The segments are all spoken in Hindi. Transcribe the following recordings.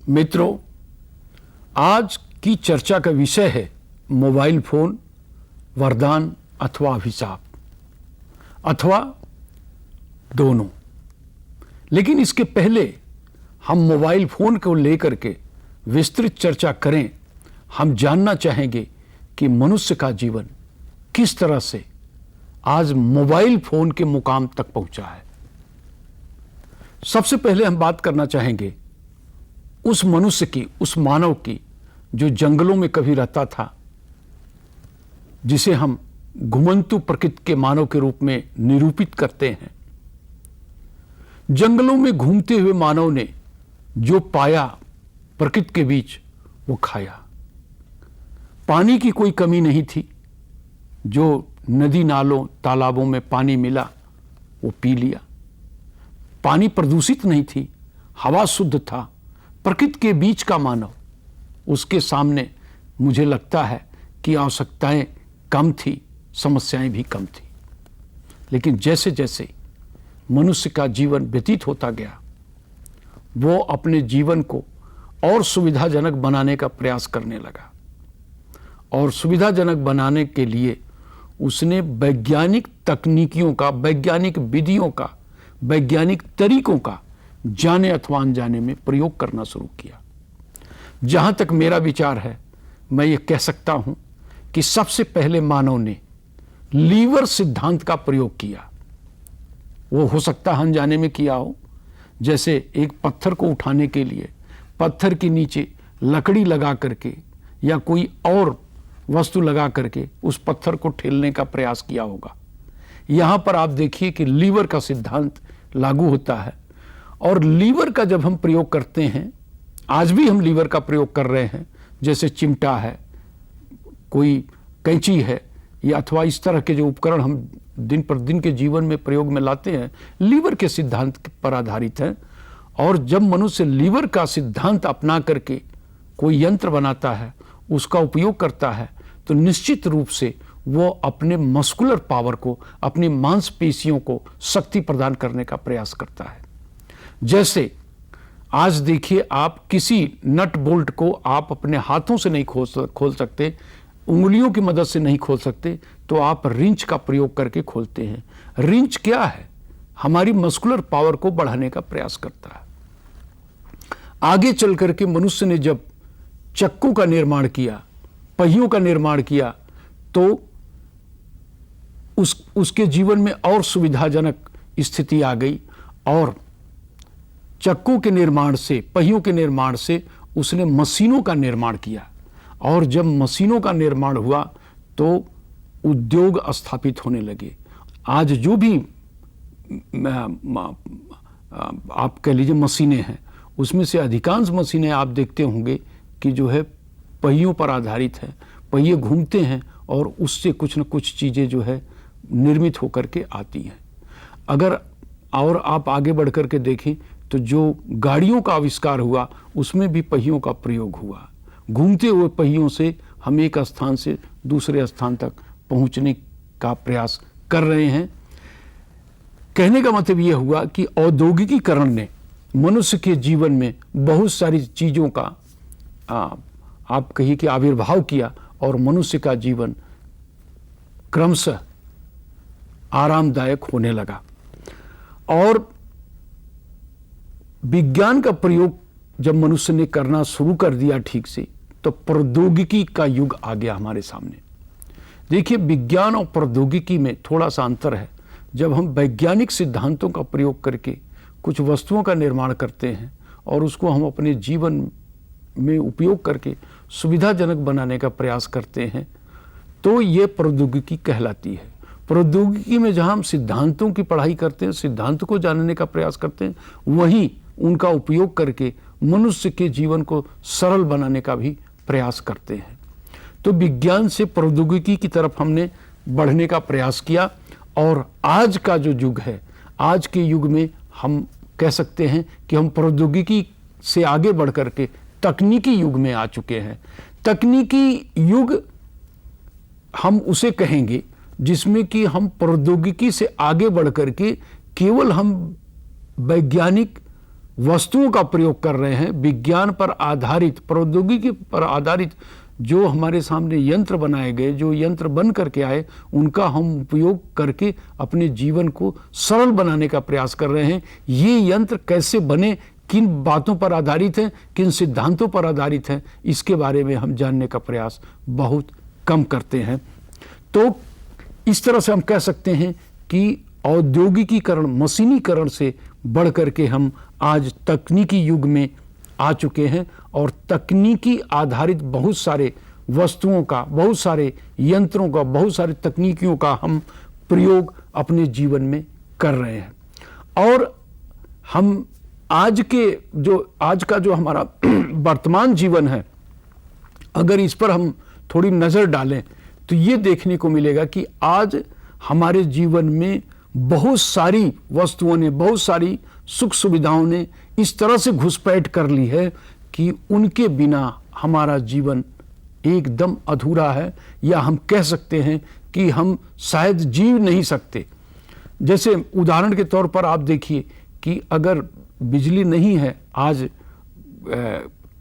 मित्रों, आज की चर्चा का विषय है मोबाइल फोन वरदान अथवा अभिशाप अथवा दोनों। लेकिन इसके पहले हम मोबाइल फोन को लेकर के विस्तृत चर्चा करें। हम जानना चाहेंगे कि मनुष्य का जीवन किस तरह से आज मोबाइल फोन के मुकाम तक पहुंचा है। सबसे पहले हम बात करना चाहेंगे उस मनुष्य की, उस मानव की जो जंगलों में कभी रहता था, जिसे हम घुमंतु प्रकृति के मानव के रूप में निरूपित करते हैं। जंगलों में घूमते हुए मानव ने जो पाया प्रकृति के बीच वो खाया। पानी की कोई कमी नहीं थी। जो नदी नालों तालाबों में पानी मिला वो पी लिया। पानी प्रदूषित नहीं थी, हवा शुद्ध था। प्रकृति के बीच का मानव, उसके सामने मुझे लगता है कि आवश्यकताएं कम थी, समस्याएं भी कम थी। लेकिन जैसे जैसे मनुष्य का जीवन व्यतीत होता गया, वो अपने जीवन को और सुविधाजनक बनाने का प्रयास करने लगा। और सुविधाजनक बनाने के लिए उसने वैज्ञानिक तकनीकियों का, वैज्ञानिक विधियों का, वैज्ञानिक तरीकों का जाने अथवा अनजाने में प्रयोग करना शुरू किया। जहां तक मेरा विचार है, मैं ये कह सकता हूं कि सबसे पहले मानव ने लीवर सिद्धांत का प्रयोग किया। वो हो सकता है अनजाने में किया हो। जैसे एक पत्थर को उठाने के लिए पत्थर के नीचे लकड़ी लगा करके या कोई और वस्तु लगा करके उस पत्थर को ठेलने का प्रयास किया होगा। यहां पर आप देखिए कि लीवर का सिद्धांत लागू होता है। और लीवर का जब हम प्रयोग करते हैं, आज भी हम लीवर का प्रयोग कर रहे हैं, जैसे चिमटा है, कोई कैंची है, या अथवा इस तरह के जो उपकरण हम दिन पर दिन के जीवन में प्रयोग में लाते हैं, लीवर के सिद्धांत पर आधारित है। और जब मनुष्य लीवर का सिद्धांत अपना करके कोई यंत्र बनाता है, उसका उपयोग करता है, तो निश्चित रूप से वो अपने मस्कुलर पावर को, अपनी मांसपेशियों को शक्ति प्रदान करने का प्रयास करता है। जैसे आज देखिए, आप किसी नट बोल्ट को आप अपने हाथों से नहीं खोल सकते, उंगलियों की मदद से नहीं खोल सकते, तो आप रिंच का प्रयोग करके खोलते हैं। रिंच क्या है? हमारी मस्कुलर पावर को बढ़ाने का प्रयास करता है। आगे चल करके मनुष्य ने जब चक्कों का निर्माण किया, पहियों का निर्माण किया, तो उसके जीवन में और सुविधाजनक स्थिति आ गई। और चक्कों के निर्माण से, पहियों के निर्माण से उसने मशीनों का निर्माण किया। और जब मशीनों का निर्माण हुआ तो उद्योग स्थापित होने लगे। आज जो भी आप कह लीजिए मशीनें हैं, उसमें से अधिकांश मशीनें आप देखते होंगे कि जो है पहियों पर आधारित है। पहिए घूमते हैं और उससे कुछ न कुछ चीज़ें जो है निर्मित होकर के आती हैं। अगर और आप आगे बढ़ कर के देखें तो जो गाड़ियों का आविष्कार हुआ, उसमें भी पहियों का प्रयोग हुआ। घूमते हुए पहियों से हम एक स्थान से दूसरे स्थान तक पहुंचने का प्रयास कर रहे हैं। कहने का मतलब यह हुआ कि औद्योगिकीकरण ने मनुष्य के जीवन में बहुत सारी चीज़ों का आप कहिए कि आविर्भाव किया, और मनुष्य का जीवन क्रमशः आरामदायक होने लगा। और विज्ञान का प्रयोग जब मनुष्य ने करना शुरू कर दिया ठीक से, तो प्रौद्योगिकी का युग आ गया हमारे सामने। देखिए, विज्ञान और प्रौद्योगिकी में थोड़ा सा अंतर है। जब हम वैज्ञानिक सिद्धांतों का प्रयोग करके कुछ वस्तुओं का निर्माण करते हैं और उसको हम अपने जीवन में उपयोग करके सुविधाजनक बनाने का प्रयास करते हैं, तो ये प्रौद्योगिकी कहलाती है। प्रौद्योगिकी में जहाँ हम सिद्धांतों की पढ़ाई करते हैं, सिद्धांत को जानने का प्रयास करते हैं, वहीं उनका उपयोग करके मनुष्य के जीवन को सरल बनाने का भी प्रयास करते हैं। तो विज्ञान से प्रौद्योगिकी की तरफ हमने बढ़ने का प्रयास किया। और आज का जो युग है, आज के युग में हम कह सकते हैं कि हम प्रौद्योगिकी से आगे बढ़ करके तकनीकी युग में आ चुके हैं। तकनीकी युग हम उसे कहेंगे जिसमें कि हम प्रौद्योगिकी से आगे बढ़ करके केवल हम वैज्ञानिक वस्तुओं का प्रयोग कर रहे हैं, विज्ञान पर आधारित, प्रौद्योगिकी पर आधारित जो हमारे सामने यंत्र बनाए गए, जो यंत्र बन करके आए, उनका हम उपयोग करके अपने जीवन को सरल बनाने का प्रयास कर रहे हैं। ये यंत्र कैसे बने, किन बातों पर आधारित हैं, किन सिद्धांतों पर आधारित हैं, इसके बारे में हम जानने का प्रयास बहुत कम करते हैं। तो इस तरह से हम कह सकते हैं कि औद्योगिकीकरण, मशीनीकरण से बढ़ करके हम आज तकनीकी युग में आ चुके हैं और तकनीकी आधारित बहुत सारे वस्तुओं का, बहुत सारे यंत्रों का, बहुत सारे तकनीकियों का हम प्रयोग अपने जीवन में कर रहे हैं। और हम आज का जो हमारा वर्तमान जीवन है, अगर इस पर हम थोड़ी नज़र डालें तो ये देखने को मिलेगा कि आज हमारे जीवन में बहुत सारी वस्तुओं ने, बहुत सारी सुख सुविधाओं ने इस तरह से घुसपैठ कर ली है कि उनके बिना हमारा जीवन एकदम अधूरा है, या हम कह सकते हैं कि हम शायद जी नहीं सकते। जैसे उदाहरण के तौर पर आप देखिए कि अगर बिजली नहीं है आज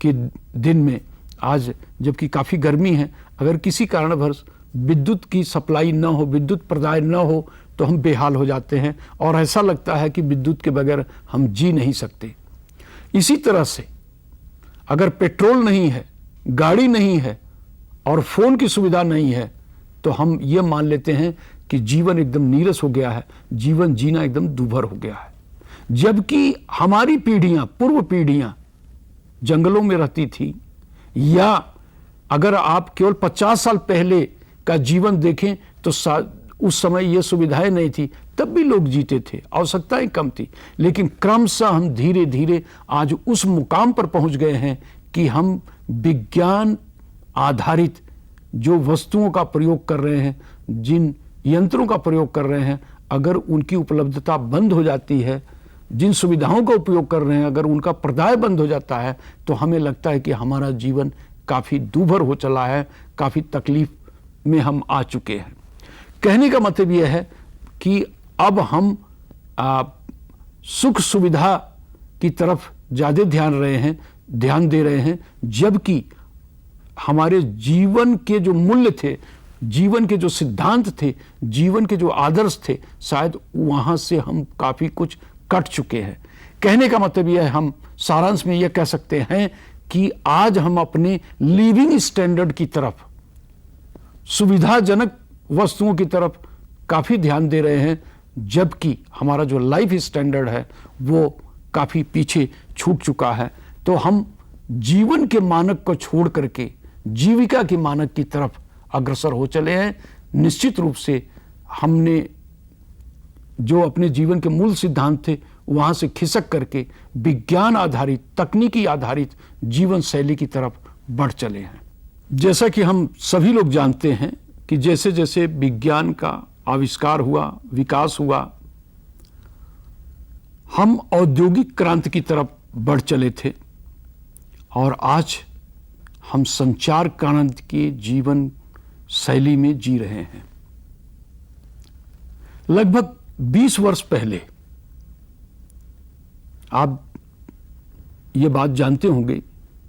के दिन में, आज जबकि काफ़ी गर्मी है, अगर किसी कारणवश विद्युत की सप्लाई न हो, विद्युत प्रदाय न हो, तो हम बेहाल हो जाते हैं और ऐसा लगता है कि विद्युत के बगैर हम जी नहीं सकते। इसी तरह से अगर पेट्रोल नहीं है, गाड़ी नहीं है और फ़ोन की सुविधा नहीं है, तो हम ये मान लेते हैं कि जीवन एकदम नीरस हो गया है, जीवन जीना एकदम दूभर हो गया है। जबकि हमारी पीढ़ियां, पूर्व पीढ़ियां जंगलों में रहती थी, या अगर आप केवल 50 साल पहले का जीवन देखें तो उस समय ये सुविधाएं नहीं थी, तब भी लोग जीते थे, आवश्यकताएं कम थी। लेकिन क्रमशः हम धीरे धीरे आज उस मुकाम पर पहुंच गए हैं कि हम विज्ञान आधारित जो वस्तुओं का प्रयोग कर रहे हैं, जिन यंत्रों का प्रयोग कर रहे हैं, अगर उनकी उपलब्धता बंद हो जाती है, जिन सुविधाओं का उपयोग कर रहे हैं अगर उनका प्रदाय बंद हो जाता है, तो हमें लगता है कि हमारा जीवन काफ़ी दूभर हो चला है, काफ़ी तकलीफ में हम आ चुके हैं। कहने का मतलब यह है कि अब हम सुख सुविधा की तरफ ज़्यादा ध्यान दे रहे हैं, जबकि हमारे जीवन के जो मूल्य थे, जीवन के जो सिद्धांत थे, जीवन के जो आदर्श थे, शायद वहाँ से हम काफ़ी कुछ कट चुके हैं। कहने का मतलब यह है, हम सारांश में यह कह सकते हैं कि आज हम अपने लिविंग स्टैंडर्ड की तरफ, सुविधाजनक वस्तुओं की तरफ काफ़ी ध्यान दे रहे हैं, जबकि हमारा जो लाइफ स्टैंडर्ड है वो काफ़ी पीछे छूट चुका है। तो हम जीवन के मानक को छोड़ करके जीविका के मानक की तरफ अग्रसर हो चले हैं। निश्चित रूप से हमने जो अपने जीवन के मूल सिद्धांत थे वहाँ से खिसक करके विज्ञान आधारित, तकनीकी आधारित जीवन शैली की तरफ बढ़ चले हैं। जैसा कि हम सभी लोग जानते हैं कि जैसे जैसे विज्ञान का आविष्कार हुआ, विकास हुआ, हम औद्योगिक क्रांति की तरफ बढ़ चले थे और आज हम संचार क्रांति के जीवन शैली में जी रहे हैं। लगभग 20 वर्ष पहले आप ये बात जानते होंगे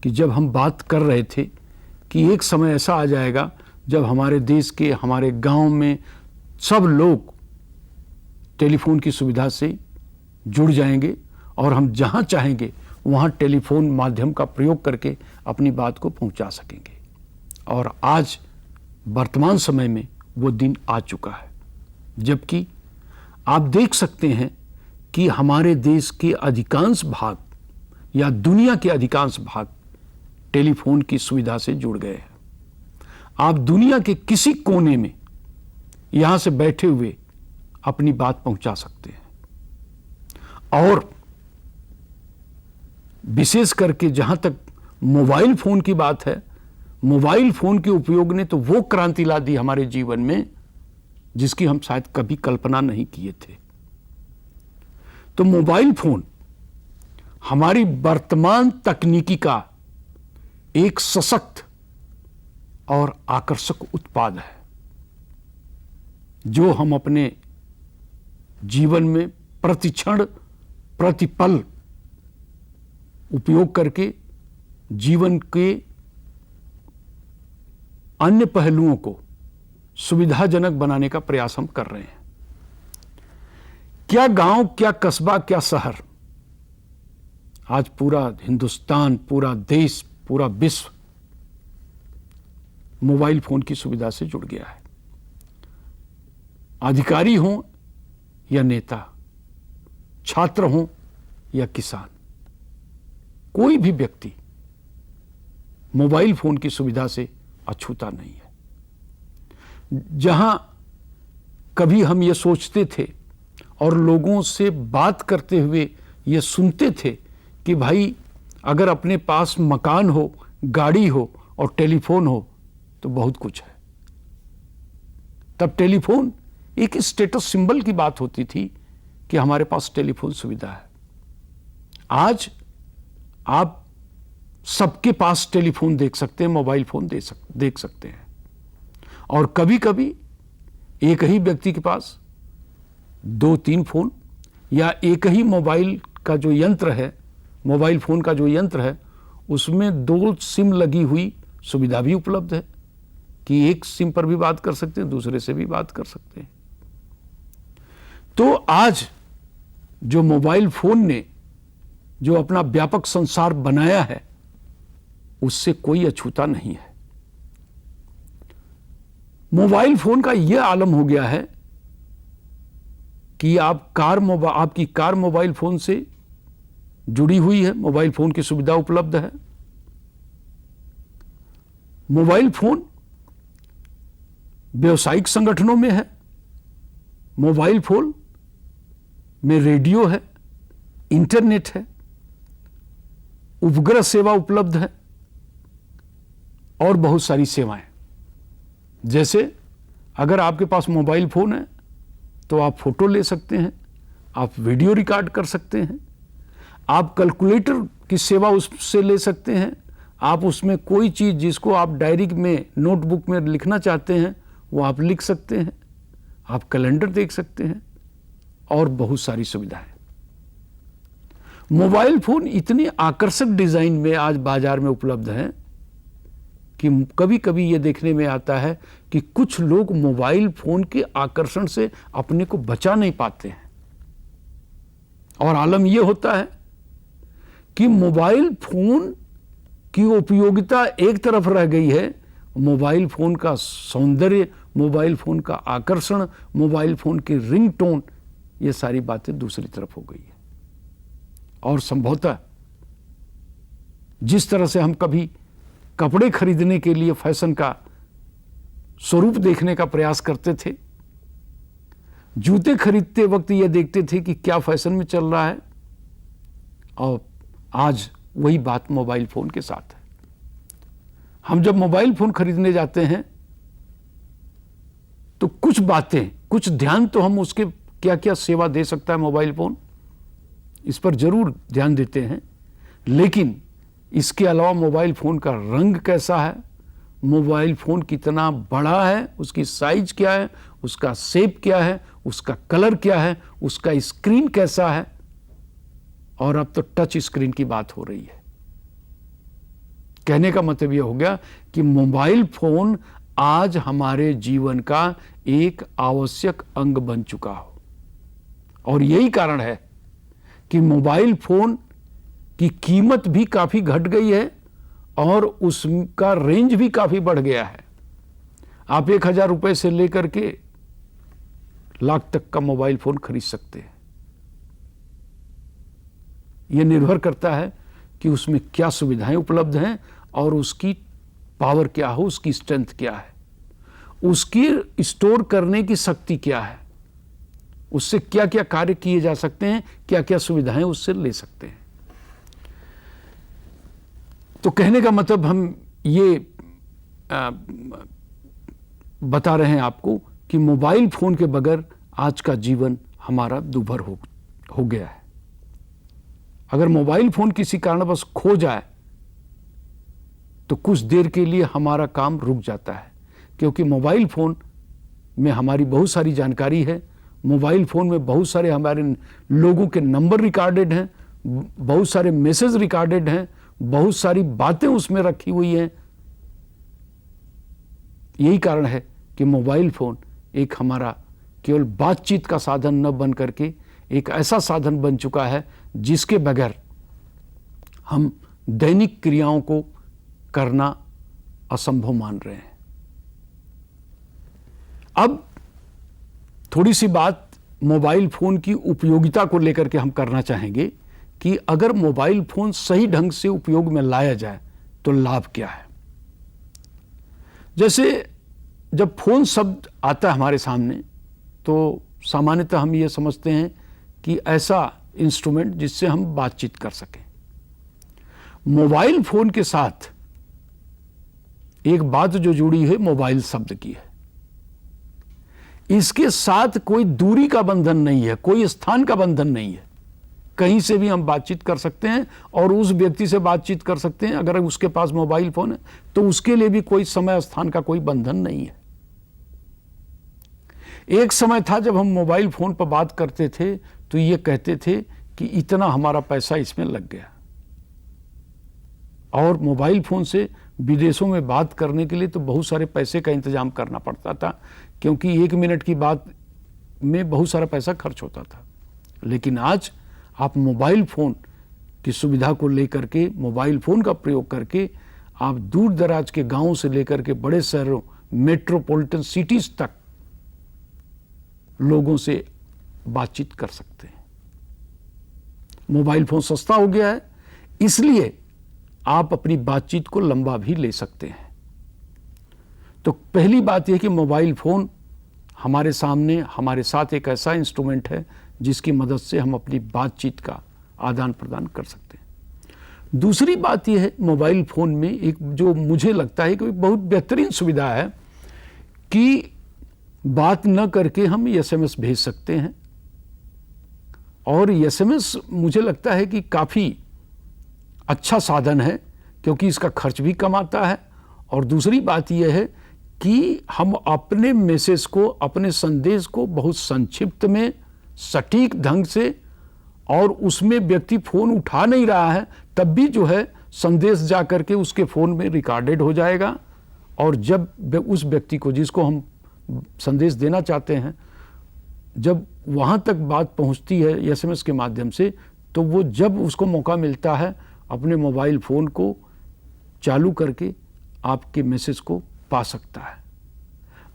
कि जब हम बात कर रहे थे कि एक समय ऐसा आ जाएगा जब हमारे देश के, हमारे गांव में सब लोग टेलीफोन की सुविधा से जुड़ जाएंगे और हम जहां चाहेंगे वहां टेलीफोन माध्यम का प्रयोग करके अपनी बात को पहुंचा सकेंगे। और आज वर्तमान समय में वो दिन आ चुका है, जबकि आप देख सकते हैं कि हमारे देश के अधिकांश भाग या दुनिया के अधिकांश भाग टेलीफोन की सुविधा से जुड़ गए हैं। आप दुनिया के किसी कोने में यहां से बैठे हुए अपनी बात पहुंचा सकते हैं। और विशेष करके जहां तक मोबाइल फोन की बात है, मोबाइल फोन के उपयोग ने तो वो क्रांति ला दी हमारे जीवन में जिसकी हम शायद कभी कल्पना नहीं किए थे। तो मोबाइल फोन हमारी वर्तमान तकनीकी का एक सशक्त और आकर्षक उत्पाद है, जो हम अपने जीवन में प्रतिक्षण, प्रतिपल उपयोग करके जीवन के अन्य पहलुओं को सुविधाजनक बनाने का प्रयास हम कर रहे हैं। क्या गांव, क्या कस्बा, क्या शहर, आज पूरा हिंदुस्तान, पूरा देश, पूरा विश्व मोबाइल फोन की सुविधा से जुड़ गया है। अधिकारी हों या नेता, छात्र हों या किसान, कोई भी व्यक्ति मोबाइल फोन की सुविधा से अछूता नहीं है। जहां कभी हम ये सोचते थे और लोगों से बात करते हुए ये सुनते थे कि भाई अगर अपने पास मकान हो, गाड़ी हो और टेलीफोन हो तो बहुत कुछ है, तब टेलीफोन एक स्टेटस सिंबल की बात होती थी कि हमारे पास टेलीफोन सुविधा है। आज आप सबके पास टेलीफोन देख सकते हैं, मोबाइल फोन देख सकते हैं। और कभी कभी एक ही व्यक्ति के पास 2-3 फोन या एक ही मोबाइल का जो यंत्र है, मोबाइल फोन का जो यंत्र है, उसमें 2 सिम लगी हुई सुविधा भी उपलब्ध है कि एक सिम पर भी बात कर सकते हैं, दूसरे से भी बात कर सकते हैं। तो आज जो मोबाइल फोन ने जो अपना व्यापक संसार बनाया है, उससे कोई अछूता नहीं है। मोबाइल फोन का यह आलम हो गया है कि आपकी कार मोबाइल फोन से जुड़ी हुई है, मोबाइल फोन की सुविधा उपलब्ध है। मोबाइल फोन व्यावसायिक संगठनों में है, मोबाइल फोन में रेडियो है, इंटरनेट है, उपग्रह सेवा उपलब्ध है और बहुत सारी सेवाएं। जैसे अगर आपके पास मोबाइल फोन है तो आप फोटो ले सकते हैं, आप वीडियो रिकॉर्ड कर सकते हैं, आप कैलकुलेटर की सेवा उससे ले सकते हैं, आप उसमें कोई चीज़ जिसको आप डायरी में, नोटबुक में लिखना चाहते हैं वो आप लिख सकते हैं, आप कैलेंडर देख सकते हैं और बहुत सारी सुविधाएं। मोबाइल फोन इतनी आकर्षक डिजाइन में आज बाजार में उपलब्ध हैं कि कभी कभी ये देखने में आता है कि कुछ लोग मोबाइल फोन के आकर्षण से अपने को बचा नहीं पाते हैं। और आलम यह होता है कि मोबाइल फोन की उपयोगिता एक तरफ रह गई है, मोबाइल फोन का सौंदर्य, मोबाइल फोन का आकर्षण, मोबाइल फोन की रिंगटोन, ये सारी बातें दूसरी तरफ हो गई है। और संभवतः जिस तरह से हम कभी कपड़े खरीदने के लिए फैशन का स्वरूप देखने का प्रयास करते थे, जूते खरीदते वक्त ये देखते थे कि क्या फैशन में चल रहा है, और आज वही बात मोबाइल फोन के साथ है। हम जब मोबाइल फोन खरीदने जाते हैं तो कुछ बातें, कुछ ध्यान तो हम उसके क्या क्या सेवा दे सकता है मोबाइल फोन, इस पर जरूर ध्यान देते हैं। लेकिन इसके अलावा मोबाइल फोन का रंग कैसा है, मोबाइल फोन कितना बड़ा है, उसकी साइज क्या है, उसका शेप क्या है, उसका कलर क्या है, उसका स्क्रीन कैसा है, और अब तो टच स्क्रीन की बात हो रही है। कहने का मतलब यह हो गया कि मोबाइल फोन आज हमारे जीवन का एक आवश्यक अंग बन चुका हो। और यही कारण है कि मोबाइल फोन की कीमत भी काफी घट गई है और उसका रेंज भी काफी बढ़ गया है। आप 1000 रुपए से लेकर के लाख तक का मोबाइल फोन खरीद सकते हैं। यह निर्भर करता है कि उसमें क्या सुविधाएं उपलब्ध हैं और उसकी पावर क्या हो, उसकी स्ट्रेंथ क्या है, उसकी स्टोर करने की शक्ति क्या है, उससे क्या क्या कार्य किए जा सकते हैं, क्या क्या सुविधाएं उससे ले सकते हैं। तो कहने का मतलब हम ये बता रहे हैं आपको कि मोबाइल फोन के बगैर आज का जीवन हमारा दूभर हो गया है। अगर मोबाइल फोन किसी कारणवश खो जाए तो कुछ देर के लिए हमारा काम रुक जाता है, क्योंकि मोबाइल फोन में हमारी बहुत सारी जानकारी है, मोबाइल फोन में बहुत सारे हमारे लोगों के नंबर रिकॉर्डेड हैं, बहुत सारे मैसेज रिकॉर्डेड हैं, बहुत सारी बातें उसमें रखी हुई हैं। यही कारण है कि मोबाइल फोन एक हमारा केवल बातचीत का साधन न बन करके एक ऐसा साधन बन चुका है जिसके बगैर हम दैनिक क्रियाओं को करना असंभव मान रहे हैं। अब थोड़ी सी बात मोबाइल फोन की उपयोगिता को लेकर के हम करना चाहेंगे कि अगर मोबाइल फोन सही ढंग से उपयोग में लाया जाए तो लाभ क्या है। जैसे जब फोन शब्द आता है हमारे सामने तो सामान्यतः हम ये समझते हैं कि ऐसा इंस्ट्रूमेंट जिससे हम बातचीत कर सकें। मोबाइल फोन के साथ एक बात जो जुड़ी है मोबाइल शब्द की है। इसके साथ कोई दूरी का बंधन नहीं है, कोई स्थान का बंधन नहीं है। कहीं से भी हम बातचीत कर सकते हैं और उस व्यक्ति से बातचीत कर सकते हैं। अगर उसके पास मोबाइल फोन है तो उसके लिए भी कोई समय स्थान का कोई बंधन नहीं है। एक समय था जब हम मोबाइल फोन पर बात करते थे तो ये कहते थे कि इतना हमारा पैसा इसमें लग गया, और मोबाइल फोन से विदेशों में बात करने के लिए तो बहुत सारे पैसे का इंतजाम करना पड़ता था, क्योंकि 1 मिनट की बात में बहुत सारा पैसा खर्च होता था। लेकिन आज आप मोबाइल फोन की सुविधा को लेकर के, मोबाइल फोन का प्रयोग करके आप दूर दराज के गांवों से लेकर के बड़े शहरों, मेट्रोपॉलिटन सिटीज तक लोगों से बातचीत कर सकते हैं। मोबाइल फोन सस्ता हो गया है, इसलिए आप अपनी बातचीत को लंबा भी ले सकते हैं। तो पहली बात यह कि मोबाइल फोन हमारे सामने, हमारे साथ एक ऐसा इंस्ट्रूमेंट है जिसकी मदद से हम अपनी बातचीत का आदान प्रदान कर सकते हैं। दूसरी बात यह है, मोबाइल फोन में एक जो मुझे लगता है कि बहुत बेहतरीन सुविधा है कि बात न करके हम एसएमएस भेज सकते हैं, और एसएमएस मुझे लगता है कि काफ़ी अच्छा साधन है क्योंकि इसका खर्च भी कम आता है। और दूसरी बात यह है कि हम अपने मैसेज को, अपने संदेश को बहुत संक्षिप्त में, सटीक ढंग से, और उसमें व्यक्ति फोन उठा नहीं रहा है तब भी जो है संदेश जा करके उसके फोन में रिकॉर्डेड हो जाएगा, और जब उस व्यक्ति को, जिसको हम संदेश देना चाहते हैं, जब वहाँ तक बात पहुँचती है एसएमएस के माध्यम से, तो वो जब उसको मौका मिलता है अपने मोबाइल फ़ोन को चालू करके आपके मैसेज को पा सकता है।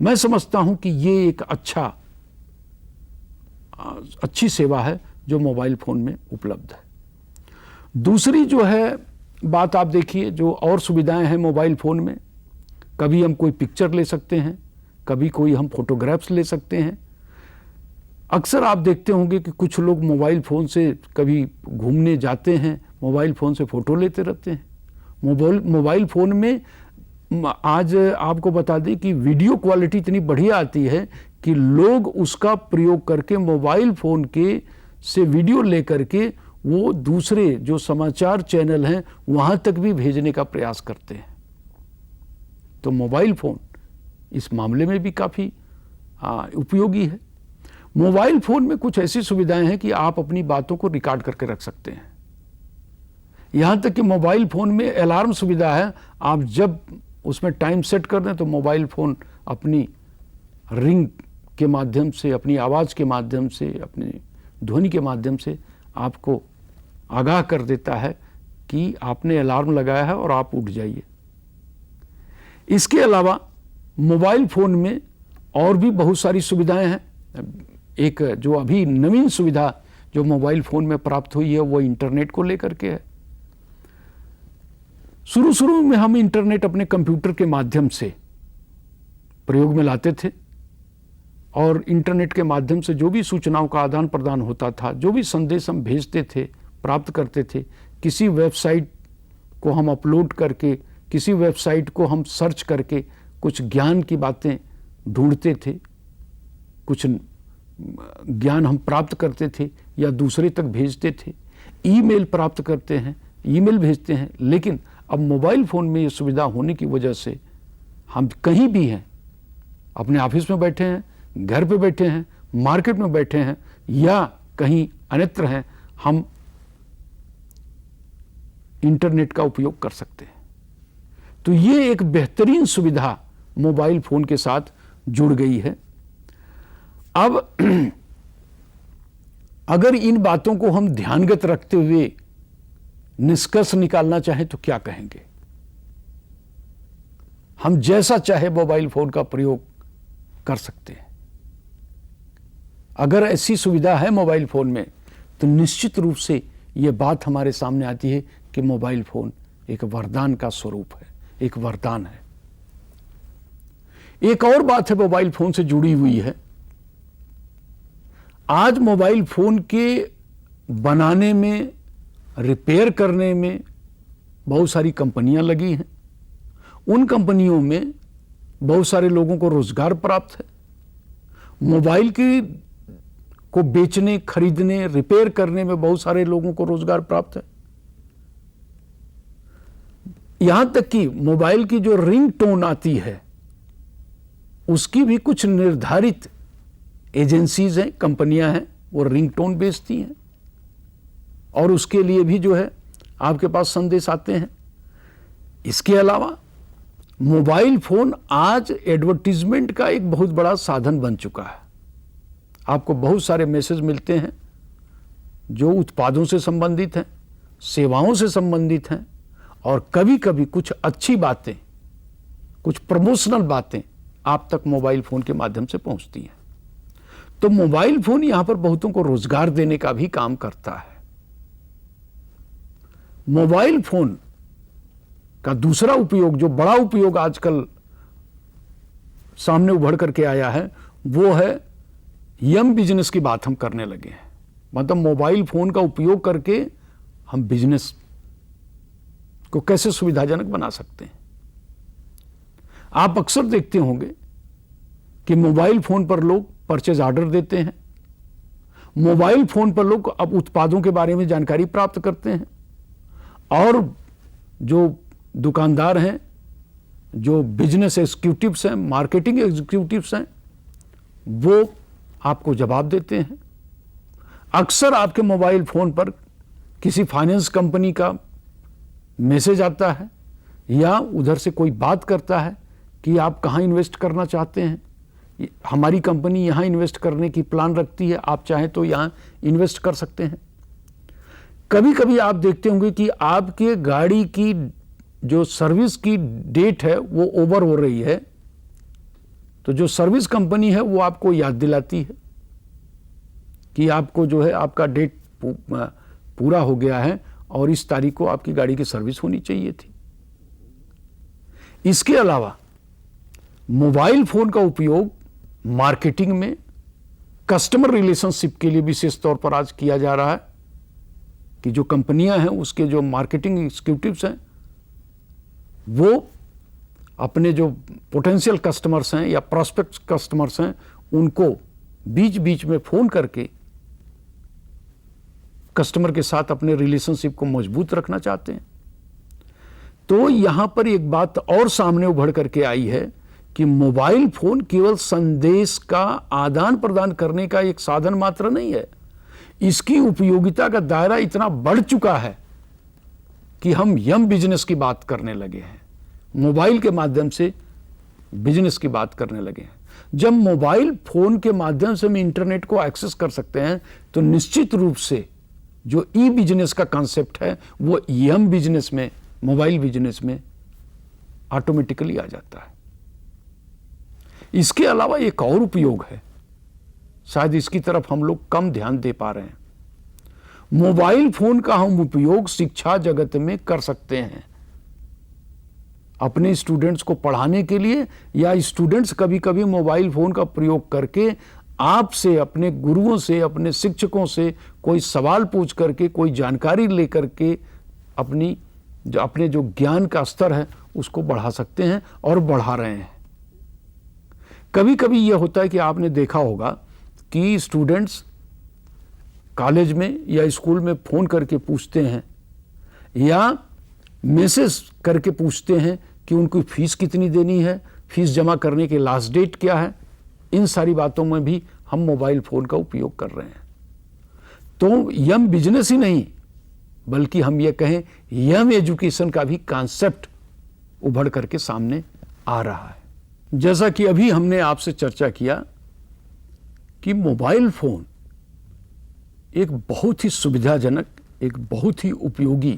मैं समझता हूँ कि ये एक अच्छी सेवा है जो मोबाइल फ़ोन में उपलब्ध है। दूसरी जो है बात, आप देखिए जो और सुविधाएं हैं मोबाइल फ़ोन में, कभी हम कोई पिक्चर ले सकते हैं, कभी कोई हम फोटोग्राफ्स ले सकते हैं। अक्सर आप देखते होंगे कि कुछ लोग मोबाइल फ़ोन से कभी घूमने जाते हैं, मोबाइल फ़ोन से फ़ोटो लेते रहते हैं। मोबाइल फ़ोन में आज आपको बता दें कि वीडियो क्वालिटी इतनी बढ़िया आती है कि लोग उसका प्रयोग करके मोबाइल फ़ोन के से वीडियो ले करके वो दूसरे जो समाचार चैनल हैं वहाँ तक भी भेजने का प्रयास करते हैं। तो मोबाइल फ़ोन इस मामले में भी काफ़ी उपयोगी है। मोबाइल फ़ोन में कुछ ऐसी सुविधाएं हैं कि आप अपनी बातों को रिकॉर्ड करके रख सकते हैं। यहाँ तक कि मोबाइल फ़ोन में अलार्म सुविधा है। आप जब उसमें टाइम सेट कर दें तो मोबाइल फ़ोन अपनी रिंग के माध्यम से, अपनी आवाज़ के माध्यम से, अपनी ध्वनि के माध्यम से आपको आगाह कर देता है कि आपने अलार्म लगाया है और आप उठ जाइए। इसके अलावा मोबाइल फ़ोन में और भी बहुत सारी सुविधाएं हैं। एक जो अभी नवीन सुविधा जो मोबाइल फ़ोन में प्राप्त हुई है वो इंटरनेट को लेकर के है। शुरू में हम इंटरनेट अपने कंप्यूटर के माध्यम से प्रयोग में लाते थे, और इंटरनेट के माध्यम से जो भी सूचनाओं का आदान प्रदान होता था, जो भी संदेश हम भेजते थे, प्राप्त करते थे, किसी वेबसाइट को हम अपलोड करके, किसी वेबसाइट को हम सर्च करके कुछ ज्ञान की बातें ढूंढते थे, कुछ ज्ञान हम प्राप्त करते थे या दूसरे तक भेजते थे। ईमेल प्राप्त करते हैं, ईमेल भेजते हैं। लेकिन अब मोबाइल फ़ोन में ये सुविधा होने की वजह से हम कहीं भी हैं, अपने ऑफिस में बैठे हैं, घर पे बैठे हैं, मार्केट में बैठे हैं या कहीं अन्यत्र हैं, हम इंटरनेट का उपयोग कर सकते हैं। तो ये एक बेहतरीन सुविधा मोबाइल फोन के साथ जुड़ गई है। अब अगर इन बातों को हम ध्यानगत रखते हुए निष्कर्ष निकालना चाहें तो क्या कहेंगे? हम जैसा चाहे मोबाइल फोन का प्रयोग कर सकते हैं। अगर ऐसी सुविधा है मोबाइल फोन में तो निश्चित रूप से यह बात हमारे सामने आती है कि मोबाइल फोन एक वरदान का स्वरूप है, एक वरदान है। एक और बात है मोबाइल फोन से जुड़ी हुई है। आज मोबाइल फोन के बनाने में, रिपेयर करने में बहुत सारी कंपनियां लगी हैं। उन कंपनियों में बहुत सारे लोगों को रोजगार प्राप्त है। मोबाइल को बेचने, खरीदने, रिपेयर करने में बहुत सारे लोगों को रोजगार प्राप्त है। यहां तक कि मोबाइल की जो रिंग टोन आती है उसकी भी कुछ निर्धारित एजेंसीज हैं, कंपनियां हैं, वो रिंग टोन बेचती हैं और उसके लिए भी जो है आपके पास संदेश आते हैं। इसके अलावा मोबाइल फोन आज एडवर्टीजमेंट का एक बहुत बड़ा साधन बन चुका है। आपको बहुत सारे मैसेज मिलते हैं जो उत्पादों से संबंधित हैं, सेवाओं से संबंधित हैं और कभी कभी कुछ अच्छी बातें, कुछ प्रमोशनल बातें आप तक मोबाइल फोन के माध्यम से पहुंचती हैं। तो मोबाइल फोन यहां पर बहुतों को रोजगार देने का भी काम करता है। मोबाइल फोन का दूसरा उपयोग, जो बड़ा उपयोग आजकल सामने उभर करके आया है, वो है यम बिजनेस की बात हम करने लगे हैं। मतलब मोबाइल फोन का उपयोग करके हम बिजनेस को कैसे सुविधाजनक बना सकते हैं। आप अक्सर देखते होंगे कि मोबाइल फोन पर लोग परचेज ऑर्डर देते हैं। मोबाइल फोन पर लोग अब उत्पादों के बारे में जानकारी प्राप्त करते हैं और जो दुकानदार हैं, जो बिजनेस एग्जीक्यूटिव्स हैं, मार्केटिंग एग्जीक्यूटिव्स हैं, वो आपको जवाब देते हैं। अक्सर आपके मोबाइल फोन पर किसी फाइनेंस कंपनी का मैसेज आता है या उधर से कोई बात करता है कि आप कहाँ इन्वेस्ट करना चाहते हैं, हमारी कंपनी यहाँ इन्वेस्ट करने की प्लान रखती है, आप चाहें तो यहाँ इन्वेस्ट कर सकते हैं। कभी कभी आप देखते होंगे कि आपके गाड़ी की जो सर्विस की डेट है वो ओवर हो रही है, तो जो सर्विस कंपनी है वो आपको याद दिलाती है कि आपको जो है आपका डेट पूरा हो गया है और इस तारीख को आपकी गाड़ी की सर्विस होनी चाहिए थी। इसके अलावा मोबाइल फोन का उपयोग मार्केटिंग में, कस्टमर रिलेशनशिप के लिए विशेष तौर पर आज किया जा रहा है कि जो कंपनियां हैं उसके जो मार्केटिंग एग्जीक्यूटिव्स हैं वो अपने जो पोटेंशियल कस्टमर्स हैं या प्रोस्पेक्ट कस्टमर्स हैं उनको बीच बीच में फोन करके कस्टमर के साथ अपने रिलेशनशिप को मजबूत रखना चाहते हैं। तो यहां पर एक बात और सामने उभर करके आई है कि मोबाइल फोन केवल संदेश का आदान प्रदान करने का एक साधन मात्र नहीं है। इसकी उपयोगिता का दायरा इतना बढ़ चुका है कि हम यम बिजनेस की बात करने लगे हैं, मोबाइल के माध्यम से बिजनेस की बात करने लगे हैं। जब मोबाइल फोन के माध्यम से हम इंटरनेट को एक्सेस कर सकते हैं तो निश्चित रूप से जो ई बिजनेस का कॉन्सेप्ट है वो यम बिजनेस में, मोबाइल बिजनेस में ऑटोमेटिकली आ जाता है। इसके अलावा एक और उपयोग है, शायद इसकी तरफ हम लोग कम ध्यान दे पा रहे हैं। मोबाइल फोन का हम उपयोग शिक्षा जगत में कर सकते हैं, अपने स्टूडेंट्स को पढ़ाने के लिए, या स्टूडेंट्स कभी कभी मोबाइल फोन का प्रयोग करके आपसे, अपने गुरुओं से, अपने शिक्षकों से कोई सवाल पूछ करके, कोई जानकारी लेकर के अपने जो ज्ञान का स्तर है उसको बढ़ा सकते हैं और बढ़ा रहे हैं। कभी कभी यह होता है कि आपने देखा होगा कि स्टूडेंट्स कॉलेज में या स्कूल में फोन करके पूछते हैं या मैसेज करके पूछते हैं कि उनको फीस कितनी देनी है, फीस जमा करने के लास्ट डेट क्या है। इन सारी बातों में भी हम मोबाइल फोन का उपयोग कर रहे हैं। तो यम बिजनेस ही नहीं बल्कि हम ये कहें यंग एजुकेशन का भी कॉन्सेप्ट उभर करके सामने आ रहा है। जैसा कि अभी हमने आपसे चर्चा किया कि मोबाइल फोन एक बहुत ही सुविधाजनक, एक बहुत ही उपयोगी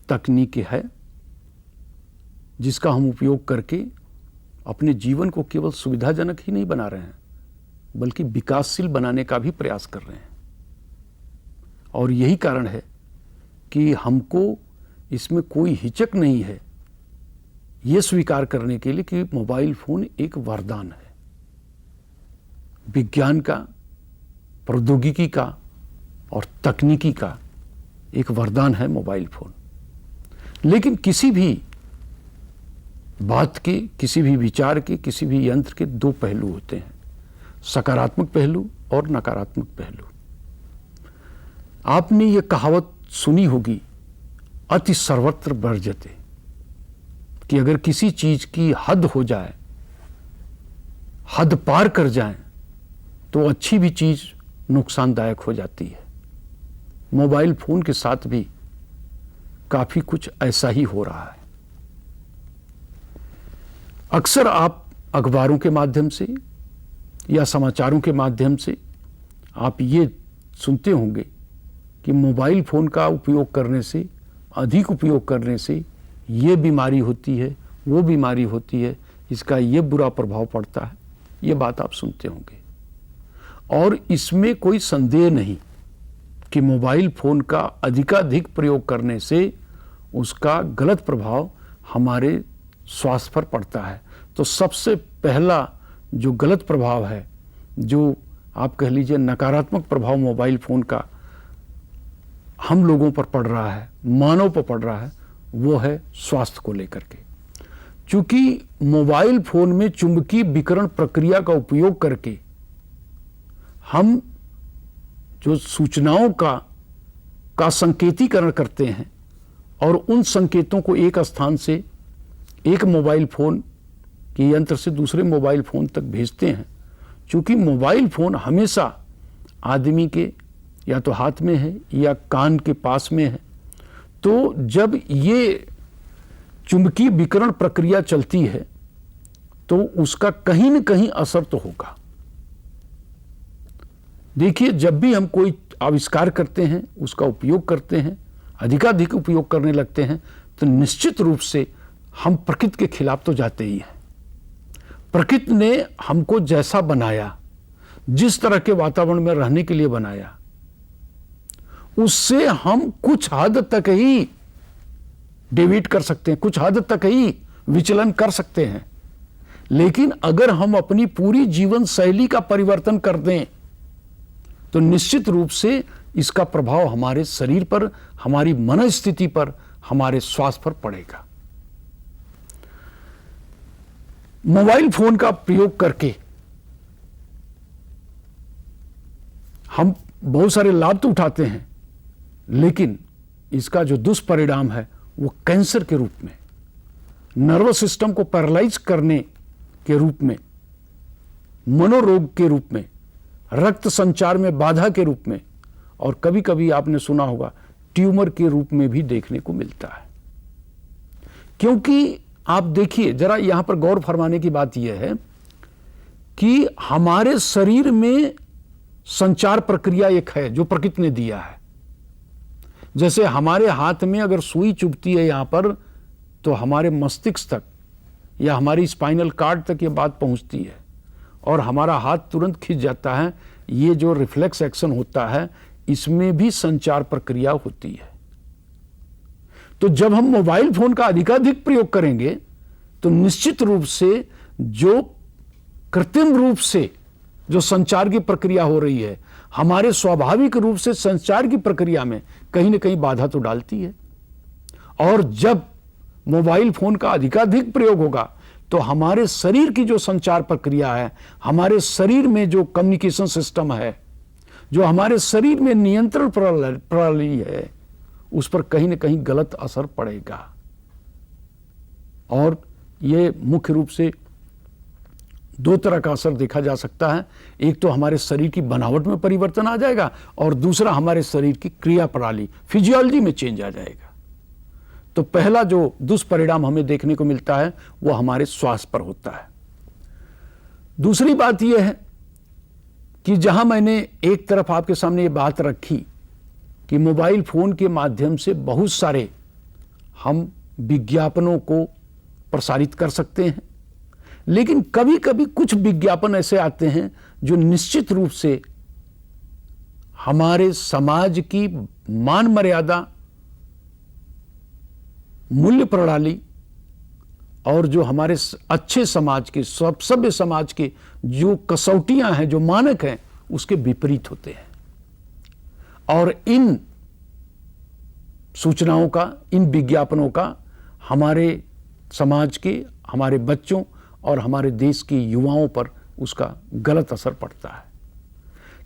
तकनीक है, जिसका हम उपयोग करके अपने जीवन को केवल सुविधाजनक ही नहीं बना रहे हैं, बल्कि विकासशील बनाने का भी प्रयास कर रहे हैं। और यही कारण है कि हमको इसमें कोई हिचक नहीं है ये स्वीकार करने के लिए कि मोबाइल फोन एक वरदान है। विज्ञान का, प्रौद्योगिकी का और तकनीकी का एक वरदान है मोबाइल फोन। लेकिन किसी भी बात के, किसी भी विचार के, किसी भी यंत्र के दो पहलू होते हैं, सकारात्मक पहलू और नकारात्मक पहलू। आपने ये कहावत सुनी होगी, अति सर्वत्र वर्जते, कि अगर किसी चीज की हद हो जाए, हद पार कर जाए, तो अच्छी भी चीज नुकसानदायक हो जाती है। मोबाइल फोन के साथ भी काफी कुछ ऐसा ही हो रहा है। अक्सर आप अखबारों के माध्यम से या समाचारों के माध्यम से आप ये सुनते होंगे कि मोबाइल फोन का उपयोग करने से, अधिक उपयोग करने से ये बीमारी होती है, वो बीमारी होती है, इसका ये बुरा प्रभाव पड़ता है। ये बात आप सुनते होंगे और इसमें कोई संदेह नहीं कि मोबाइल फोन का अधिकाधिक प्रयोग करने से उसका गलत प्रभाव हमारे स्वास्थ्य पर पड़ता है। तो सबसे पहला जो गलत प्रभाव है, जो आप कह लीजिए नकारात्मक प्रभाव मोबाइल फोन का हम लोगों पर पड़ रहा है, मानव पर पड़ रहा है, वो है स्वास्थ्य को लेकर के। चूंकि मोबाइल फोन में चुंबकीय विकिरण प्रक्रिया का उपयोग करके हम जो सूचनाओं का संकेतीकरण करते हैं और उन संकेतों को एक स्थान से, एक मोबाइल फोन के यंत्र से दूसरे मोबाइल फोन तक भेजते हैं। चूंकि मोबाइल फोन हमेशा आदमी के या तो हाथ में है या कान के पास में है, तो जब ये चुंबकीय विकिरण प्रक्रिया चलती है तो उसका कहीं न कहीं असर तो होगा। देखिए, जब भी हम कोई आविष्कार करते हैं, उसका उपयोग करते हैं, अधिकाधिक उपयोग करने लगते हैं, तो निश्चित रूप से हम प्रकृति के खिलाफ तो जाते ही हैं। प्रकृति ने हमको जैसा बनाया, जिस तरह के वातावरण में रहने के लिए बनाया, उससे हम कुछ हद तक ही डेविएट कर सकते हैं, कुछ हद तक ही विचलन कर सकते हैं। लेकिन अगर हम अपनी पूरी जीवन शैली का परिवर्तन कर दें तो निश्चित रूप से इसका प्रभाव हमारे शरीर पर, हमारी मनस्थिति पर, हमारे स्वास्थ्य पर पड़ेगा। मोबाइल फोन का प्रयोग करके हम बहुत सारे लाभ तो उठाते हैं, लेकिन इसका जो दुष्परिणाम है वो कैंसर के रूप में, नर्वस सिस्टम को पैरालाइज करने के रूप में, मनोरोग के रूप में, रक्त संचार में बाधा के रूप में, और कभी कभी आपने सुना होगा ट्यूमर के रूप में भी देखने को मिलता है। क्योंकि आप देखिए, जरा यहां पर गौर फरमाने की बात यह है कि हमारे शरीर में संचार प्रक्रिया एक है जो प्रकृति ने दिया है। जैसे हमारे हाथ में अगर सुई चुभती है यहां पर, तो हमारे मस्तिष्क तक या हमारी स्पाइनल कार्ड तक ये बात पहुंचती है और हमारा हाथ तुरंत खिंच जाता है। ये जो रिफ्लेक्स एक्शन होता है, इसमें भी संचार प्रक्रिया होती है। तो जब हम मोबाइल फोन का अधिकाधिक प्रयोग करेंगे तो निश्चित रूप से जो कृत्रिम रूप से जो संचार की प्रक्रिया हो रही है, हमारे स्वाभाविक रूप से संचार की प्रक्रिया में कहीं ना कहीं बाधा तो डालती है। और जब मोबाइल फोन का अधिकाधिक प्रयोग होगा तो हमारे शरीर की जो संचार प्रक्रिया है, हमारे शरीर में जो कम्युनिकेशन सिस्टम है, जो हमारे शरीर में नियंत्रण प्रणाली है, उस पर कहीं ना कहीं गलत असर पड़ेगा। और ये मुख्य रूप से दो तरह का असर देखा जा सकता है। एक तो हमारे शरीर की बनावट में परिवर्तन आ जाएगा और दूसरा हमारे शरीर की क्रिया प्रणाली, फिजियोलॉजी में चेंज आ जाएगा। तो पहला जो दुष्परिणाम हमें देखने को मिलता है वो हमारे स्वास्थ्य पर होता है। दूसरी बात यह है कि जहां मैंने एक तरफ आपके सामने ये बात रखी कि मोबाइल फोन के माध्यम से बहुत सारे हम विज्ञापनों को प्रसारित कर सकते हैं, लेकिन कभी कभी कुछ विज्ञापन ऐसे आते हैं जो निश्चित रूप से हमारे समाज की मान मर्यादा, मूल्य प्रणाली और जो हमारे अच्छे समाज के, सभ्य समाज के जो कसौटियां हैं, जो मानक हैं, उसके विपरीत होते हैं। और इन सूचनाओं का, इन विज्ञापनों का हमारे समाज के, हमारे बच्चों और हमारे देश के युवाओं पर उसका गलत असर पड़ता है।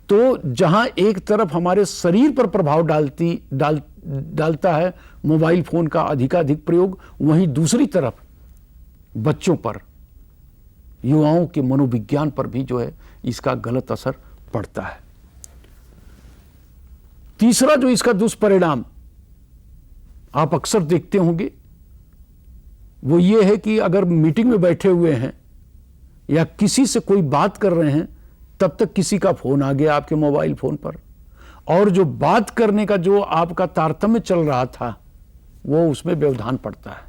तो जहां एक तरफ हमारे शरीर पर प्रभाव डालता है मोबाइल फोन का अधिकाधिक प्रयोग, वहीं दूसरी तरफ बच्चों पर, युवाओं के मनोविज्ञान पर भी जो है इसका गलत असर पड़ता है। तीसरा जो इसका दुष्परिणाम आप अक्सर देखते होंगे वो ये है कि अगर मीटिंग में बैठे हुए हैं या किसी से कोई बात कर रहे हैं, तब तक किसी का फोन आ गया आपके मोबाइल फोन पर, और जो बात करने का जो आपका तारतम्य चल रहा था वो उसमें व्यवधान पड़ता है।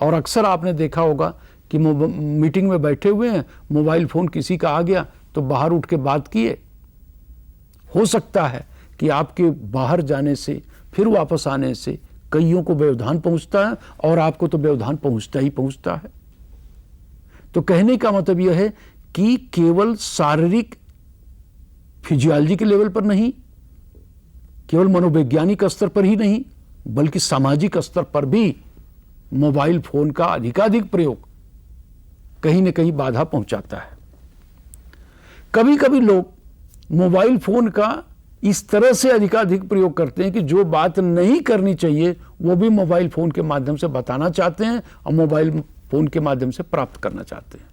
और अक्सर आपने देखा होगा कि मीटिंग में बैठे हुए हैं, मोबाइल फोन किसी का आ गया तो बाहर उठ के बात किए। हो सकता है कि आपके बाहर जाने से, फिर वापस आने से कईयों को व्यवधान पहुंचता है और आपको तो व्यवधान पहुंचता ही पहुंचता है। तो कहने का मतलब यह है कि केवल शारीरिक फिजियोलॉजी के लेवल पर नहीं, केवल मनोवैज्ञानिक स्तर पर ही नहीं, बल्कि सामाजिक स्तर पर भी मोबाइल फोन का अधिकाधिक प्रयोग कहीं न कहीं बाधा पहुंचाता है। कभी कभी लोग मोबाइल फोन का इस तरह से अधिकाधिक प्रयोग करते हैं कि जो बात नहीं करनी चाहिए वो भी मोबाइल फोन के माध्यम से बताना चाहते हैं और मोबाइल फोन के माध्यम से प्राप्त करना चाहते हैं।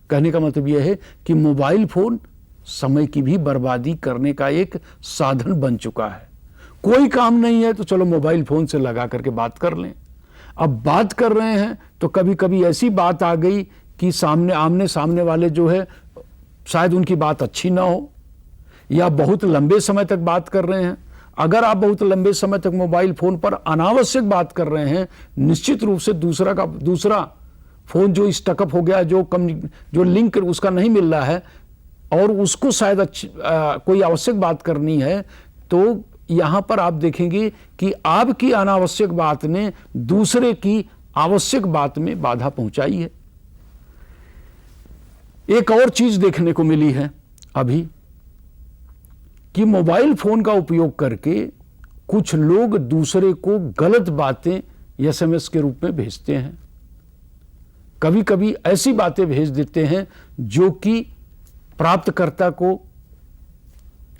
कहने का मतलब यह है कि मोबाइल फोन समय की भी बर्बादी करने का एक साधन बन चुका है। कोई काम नहीं है तो चलो मोबाइल फोन से लगा करके बात कर लें। अब बात कर रहे हैं तो कभी कभी ऐसी बात आ गई कि आमने सामने वाले जो है शायद उनकी बात अच्छी ना हो, या बहुत लंबे समय तक बात कर रहे हैं। अगर आप बहुत लंबे समय तक मोबाइल फोन पर अनावश्यक बात कर रहे हैं, निश्चित रूप से दूसरा फोन जो स्टकअप हो गया, जो लिंक उसका नहीं मिल रहा है और उसको शायद कोई आवश्यक बात करनी है, तो यहां पर आप देखेंगे कि आपकी अनावश्यक बात ने दूसरे की आवश्यक बात में बाधा पहुंचाई है। एक और चीज देखने को मिली है अभी कि मोबाइल फोन का उपयोग करके कुछ लोग दूसरे को गलत बातें एसएमएस के रूप में भेजते हैं। कभी कभी ऐसी बातें भेज देते हैं जो कि प्राप्तकर्ता को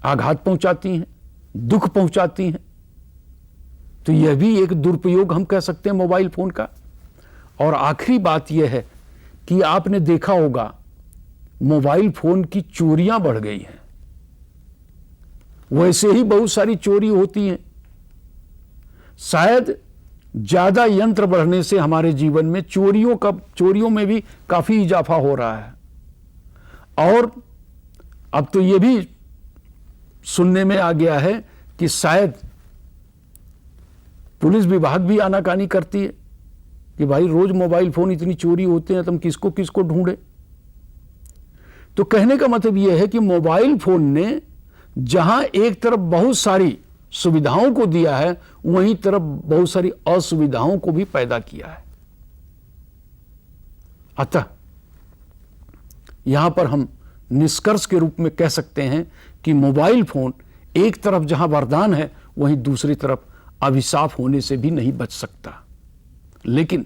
आघात पहुंचाती हैं, दुख पहुंचाती हैं। तो यह भी एक दुरुपयोग हम कह सकते हैं मोबाइल फोन का। और आखिरी बात यह है कि आपने देखा होगा मोबाइल फोन की चोरियां बढ़ गई हैं। वैसे ही बहुत सारी चोरी होती हैं। शायद ज्यादा यंत्र बढ़ने से हमारे जीवन में चोरियों में भी काफी इजाफा हो रहा है। और अब तो यह भी सुनने में आ गया है कि शायद पुलिस विभाग भी आनाकानी करती है कि भाई रोज मोबाइल फोन इतनी चोरी होते हैं, तुम किसको किसको ढूंढे। तो कहने का मतलब यह है कि मोबाइल फोन ने जहां एक तरफ बहुत सारी सुविधाओं को दिया है, वहीं तरफ बहुत सारी असुविधाओं को भी पैदा किया है। अतः यहां पर हम निष्कर्ष के रूप में कह सकते हैं कि मोबाइल फोन एक तरफ जहां वरदान है, वहीं दूसरी तरफ अभिशाप होने से भी नहीं बच सकता। लेकिन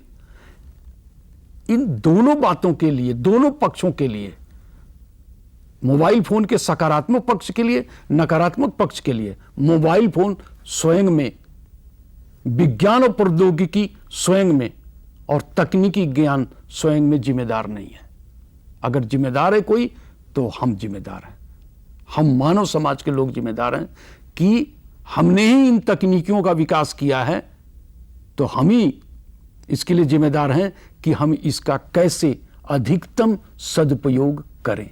इन दोनों बातों के लिए, दोनों पक्षों के लिए, मोबाइल फोन के सकारात्मक पक्ष के लिए, नकारात्मक पक्ष के लिए, मोबाइल फोन स्वयं में, विज्ञान और प्रौद्योगिकी स्वयं में और तकनीकी ज्ञान स्वयं में जिम्मेदार नहीं है। अगर जिम्मेदार है कोई तो हम जिम्मेदार हैं, हम मानव समाज के लोग जिम्मेदार हैं कि हमने ही इन तकनीकियों का विकास किया है, तो हम ही इसके लिए जिम्मेदार हैं कि हम इसका कैसे अधिकतम सदुपयोग करें।